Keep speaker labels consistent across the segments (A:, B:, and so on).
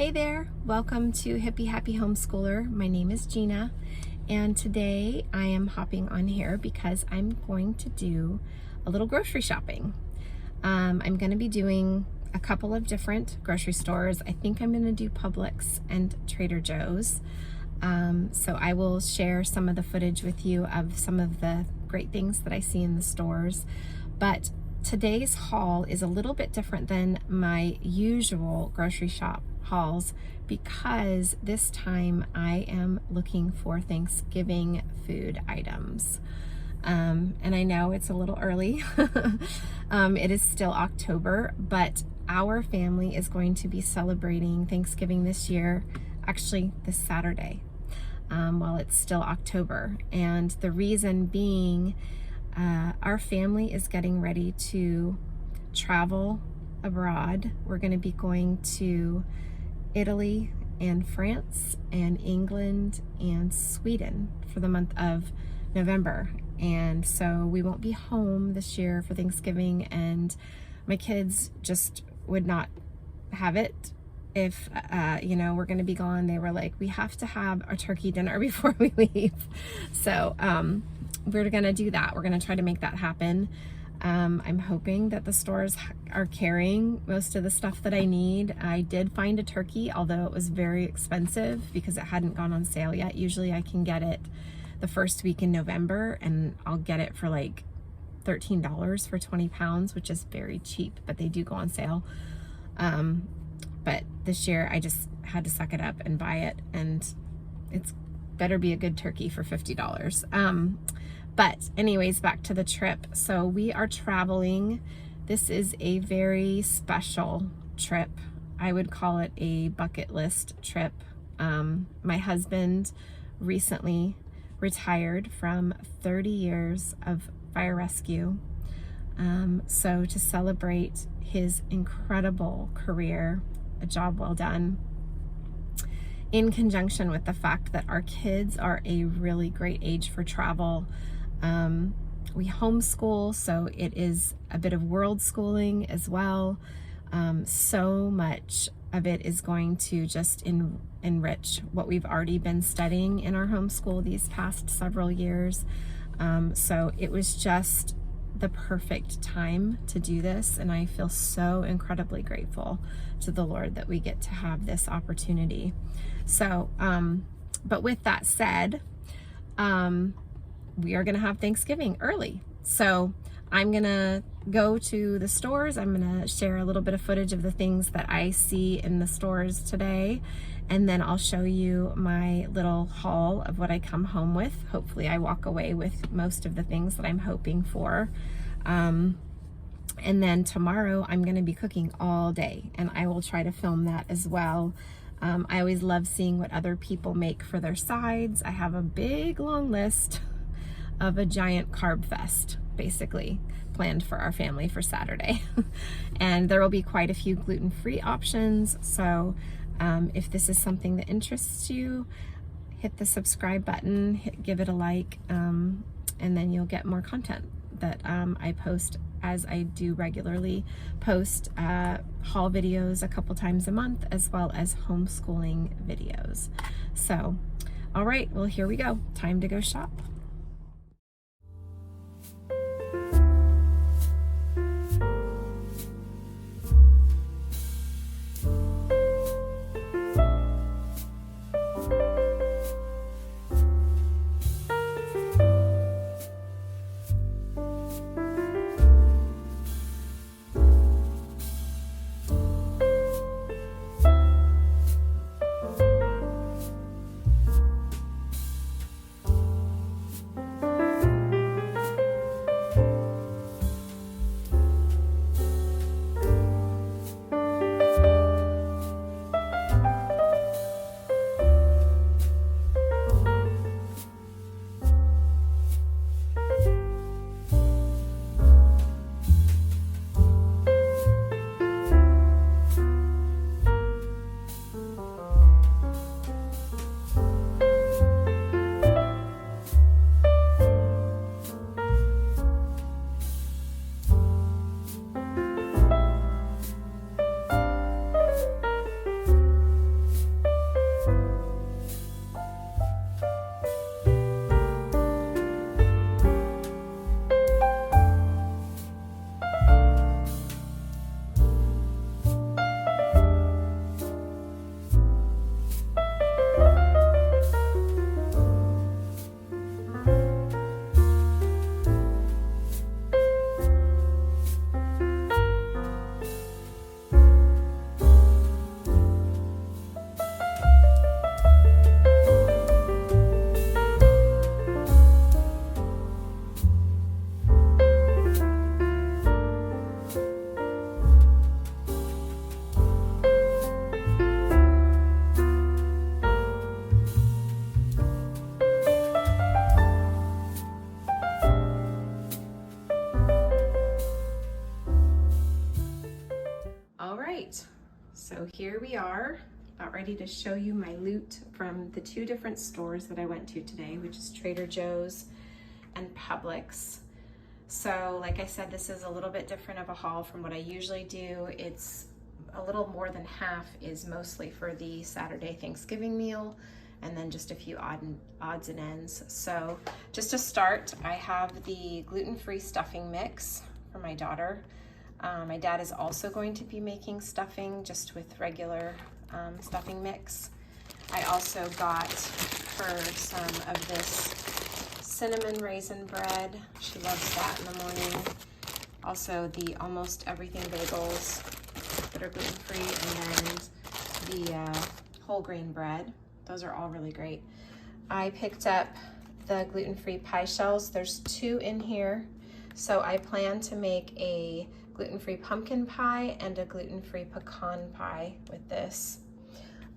A: Hey there, welcome to Hippie Happy Homeschooler. My name is Gina, and today I am hopping on here because I'm going to do a little grocery shopping. I'm going to be doing a couple of different grocery stores. I think I'm going to do Publix and Trader Joes. So I will share some of the footage with you of some of the great things that I see in the stores. But today's haul is a little bit different than my usual grocery shop hauls because this time I am looking for Thanksgiving food items. And I know it's a little early. It is still October, but our family is going to be celebrating Thanksgiving this year, actually this Saturday, while it's still October. And the reason being, our family is getting ready to travel abroad. We're going to be going to Italy and France and England and Sweden for the month of November. And so we won't be home this year for Thanksgiving, and my kids just would not have it if, we're going to be gone. They were like, we have to have our turkey dinner before we leave. So we're going to do that. We're going to try to make that happen. I'm hoping that the stores are carrying most of the stuff that I need. I did find a turkey, although it was very expensive because it hadn't gone on sale yet. Usually I can get it the first week in November, and I'll get it for like $13 for 20 pounds, which is very cheap, but they do go on sale. But this year I just had to suck it up and buy it, and it's better be a good turkey for $50. But anyways, back to the trip. So we are traveling. This is a very special trip. I would call it a bucket list trip. My husband recently retired from 30 years of fire rescue. So to celebrate his incredible career, a job well done, in conjunction with the fact that our kids are a really great age for travel. We homeschool, so it is a bit of world schooling as well. So much of it is going to just enrich what we've already been studying in our homeschool these past several years. So it was just the perfect time to do this, and I feel so incredibly grateful to the Lord that we get to have this opportunity. So, but with that said, we are going to have Thanksgiving early. So I'm going to go to the stores. I'm going to share a little bit of footage of the things that I see in the stores today. And then I'll show you my little haul of what I come home with. Hopefully I walk away with most of the things that I'm hoping for. And then tomorrow I'm going to be cooking all day, and I will try to film that as well. I always love seeing what other people make for their sides. I have a big long list of a giant carb fest, basically, planned for our family for Saturday. And there will be quite a few gluten-free options. So if this is something that interests you, hit the subscribe button, give it a like, and then you'll get more content that I post, as I do regularly post haul videos a couple times a month, as well as homeschooling videos. So, all right, well, here we go. Time to go shop. right, so here we are, about ready to show you my loot from the 2 different stores that I went to today, which is Trader Joe's and Publix. So like I said, this is a little bit different of a haul from what I usually do. It's a little more than half is mostly for the Saturday Thanksgiving meal, and then just a few odds and ends. So just to start, I have the gluten-free stuffing mix for my daughter. My dad is also going to be making stuffing just with regular stuffing mix. I also got her some of this cinnamon raisin bread. She loves that in the morning. Also the almost everything bagels that are gluten-free, and then the whole grain bread. Those are all really great. I picked up the gluten-free pie shells. There's 2 in here. So I plan to make a gluten-free pumpkin pie and a gluten-free pecan pie with this.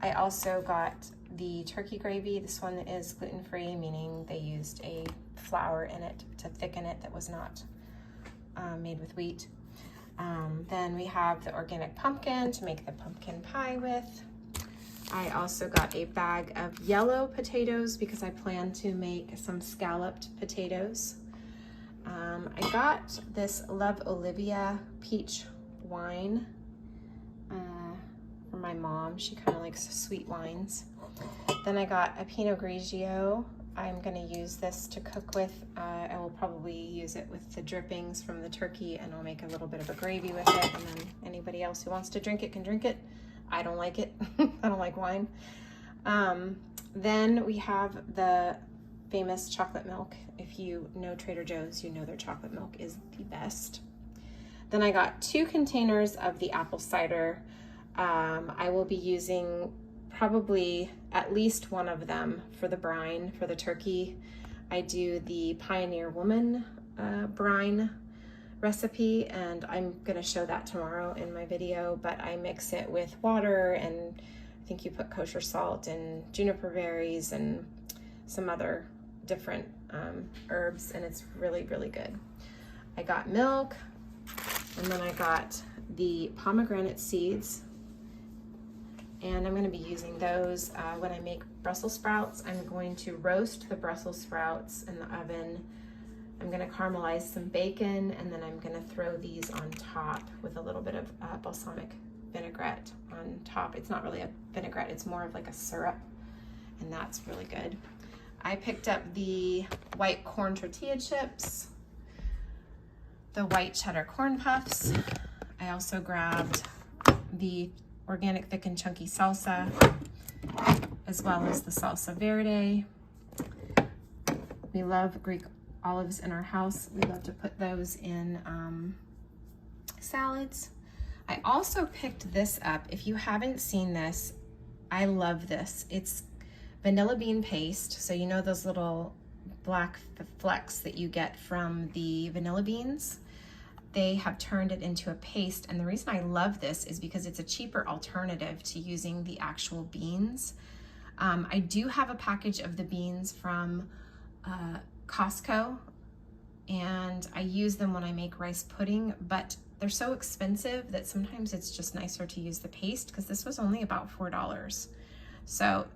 A: I also got the turkey gravy. This one is gluten-free, meaning they used a flour in it to thicken it that was not made with wheat. Then we have the organic pumpkin to make the pumpkin pie with. I also got a bag of yellow potatoes because I plan to make some scalloped potatoes. I got this Love Olivia peach wine for my mom. She kind of likes sweet wines. Then I got a Pinot Grigio. I'm going to use this to cook with. I will probably use it with the drippings from the turkey, and I'll make a little bit of a gravy with it, and then anybody else who wants to drink it can drink it. I don't like it. I don't like wine. Then we have the famous chocolate milk. If you know Trader Joe's, you know their chocolate milk is the best. Then I got 2 containers of the apple cider. I will be using probably at least one of them for the brine for the turkey. I do the Pioneer Woman brine recipe, and I'm gonna show that tomorrow in my video, but I mix it with water, and I think you put kosher salt and juniper berries and some other different herbs, and it's really, really good. I got milk, and then I got the pomegranate seeds, and I'm going to be using those when I make Brussels sprouts. I'm going to roast the Brussels sprouts in the oven. I'm going to caramelize some bacon, and then I'm going to throw these on top with a little bit of balsamic vinaigrette on top. It's not really a vinaigrette, it's more of like a syrup, and that's really good. I picked up the white corn tortilla chips, the white cheddar corn puffs. I also grabbed the organic thick and chunky salsa, as well as the salsa verde. We love Greek olives in our house. We love to put those in salads. I also picked this up. If you haven't seen this, I love this. It's vanilla bean paste. So you know those little black flecks that you get from the vanilla beans? They have turned it into a paste, and the reason I love this is because it's a cheaper alternative to using the actual beans. I do have a package of the beans from Costco, and I use them when I make rice pudding, but they're so expensive that sometimes it's just nicer to use the paste, because this was only about $4. So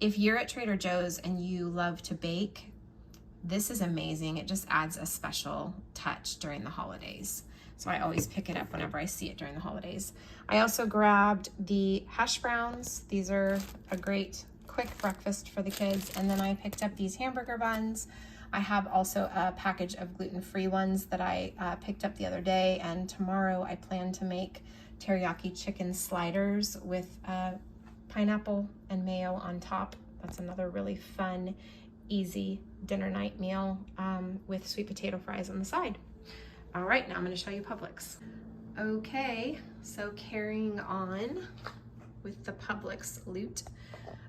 A: if you're at Trader Joe's and you love to bake, this is amazing. It just adds a special touch during the holidays. So I always pick it up whenever I see it during the holidays. I also grabbed the hash browns. These are a great quick breakfast for the kids. And then I picked up these hamburger buns. I have also a package of gluten-free ones that I picked up the other day. And tomorrow I plan to make teriyaki chicken sliders with pineapple and mayo on top. That's another really fun, easy dinner night meal with sweet potato fries on the side. All right, now I'm gonna show you Publix. Okay, so carrying on with the Publix loot.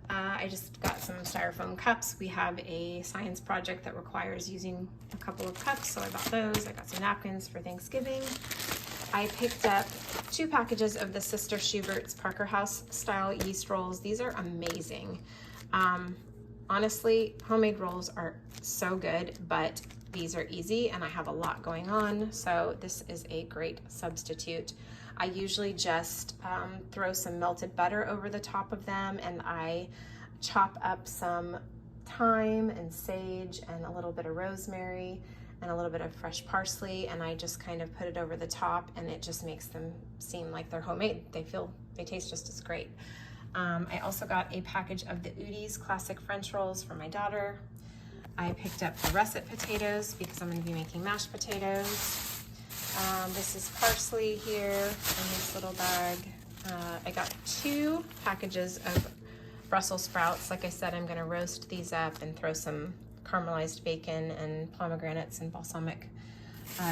A: I just got some styrofoam cups. We have a science project that requires using a couple of cups, so I bought those. I got some napkins for Thanksgiving. I picked up 2 packages of the Sister Schubert's Parker House style yeast rolls. These are amazing. Honestly, homemade rolls are so good, but these are easy and I have a lot going on, so this is a great substitute. I usually just throw some melted butter over the top of them, and I chop up some thyme and sage and a little bit of rosemary and a little bit of fresh parsley, and I just kind of put it over the top, and it just makes them seem like they're homemade. They taste just as great. I also got a package of the Udi's classic French rolls for my daughter. I picked up the russet potatoes because I'm going to be making mashed potatoes. This is parsley here in this little bag. I got 2 packages of Brussels sprouts. Like I said, I'm going to roast these up and throw some caramelized bacon and pomegranates and balsamic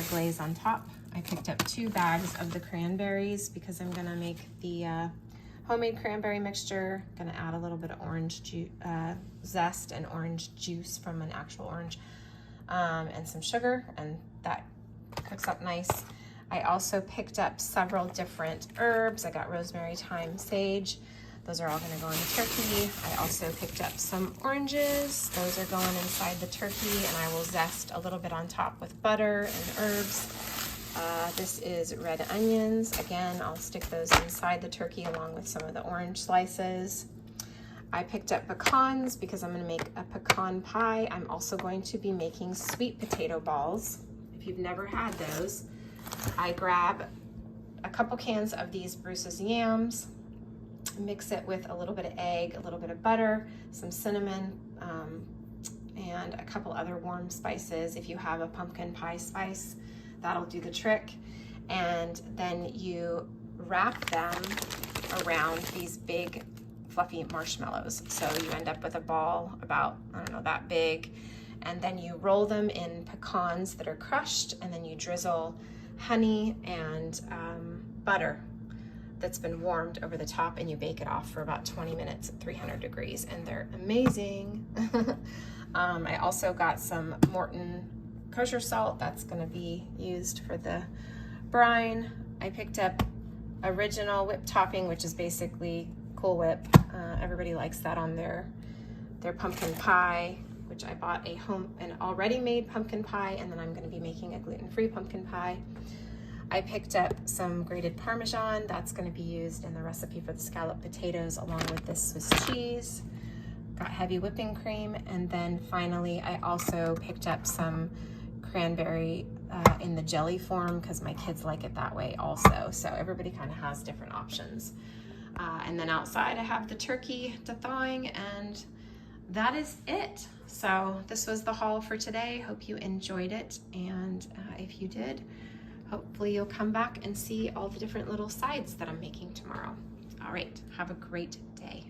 A: glaze on top. I picked up 2 bags of the cranberries because I'm going to make the homemade cranberry mixture. Going to add a little bit of orange zest and orange juice from an actual orange, and some sugar, and that cooks up nice. I also picked up several different herbs. I got rosemary, thyme, sage. Those are all going to go in the turkey. I also picked up some oranges. Those are going inside the turkey, and I will zest a little bit on top with butter and herbs. This is red onions. Again, I'll stick those inside the turkey along with some of the orange slices. I picked up pecans because I'm going to make a pecan pie. I'm also going to be making sweet potato balls. If you've never had those, I grab a couple cans of these Bruce's yams, mix it with a little bit of egg, a little bit of butter, some cinnamon, and a couple other warm spices. If you have a pumpkin pie spice, that'll do the trick. And then you wrap them around these big fluffy marshmallows. So you end up with a ball about, I don't know, that big. And then you roll them in pecans that are crushed, and then you drizzle honey and butter that's been warmed over the top, and you bake it off for about 20 minutes at 300 degrees, and they're amazing. I also got some Morton kosher salt that's going to be used for the brine. I picked up original whip topping, which is basically Cool Whip. Everybody likes that on their pumpkin pie, which I bought an already made pumpkin pie, and then I'm going to be making a gluten-free pumpkin pie. I picked up some grated Parmesan. That's going to be used in the recipe for the scalloped potatoes, along with this Swiss cheese. Got heavy whipping cream, and then finally I also picked up some cranberry in the jelly form because my kids like it that way also. So everybody kind of has different options. And then outside I have the turkey to thawing, and that is it. So this was the haul for today. Hope you enjoyed it, and if you did, hopefully you'll come back and see all the different little sides that I'm making tomorrow. All right, have a great day.